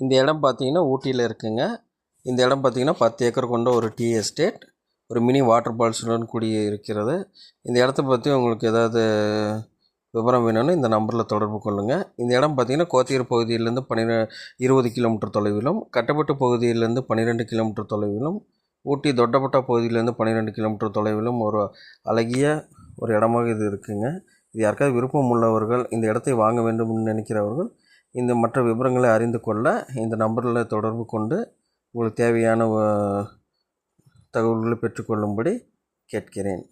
இந்த இடம் பார்த்திங்கன்னா ஊட்டியில் இருக்குங்க. இந்த இடம் பார்த்திங்கன்னா 10 ஏக்கர் கொண்ட ஒரு டீ எஸ்டேட், ஒரு மினி வாட்டர் ஃபால்ஸுடன் கூடிய இருக்கிறது. இந்த இடத்த பற்றி உங்களுக்கு ஏதாவது விவரம் வேணும்னா இந்த நம்பரில் தொடர்பு கொள்ளுங்கள். இந்த இடம் பார்த்திங்கன்னா கோத்தியூர் பகுதியிலேருந்து 20 கிலோமீட்டர் தொலைவிலும், கட்டப்பட்டு பகுதியிலேருந்து 12 கிலோமீட்டர் தொலைவிலும், ஊட்டி தொட்டப்பட்டா பகுதியிலேருந்து 12 கிலோமீட்டர் தொலைவிலும் ஒரு அழகிய ஒரு இடமாக இது இருக்குங்க. இது யாருக்காவது விருப்பம் உள்ளவர்கள், இந்த இடத்தை வாங்க வேண்டும் நினைக்கிறவர்கள் இந்த மற்ற விவரங்களை அறிந்து கொள்ள இந்த நம்பரில் தொடர்பு கொண்டு உங்களுக்கு தேவையான தகவல்களை பெற்றுக்கொள்ளும்படி கேட்கிறேன்.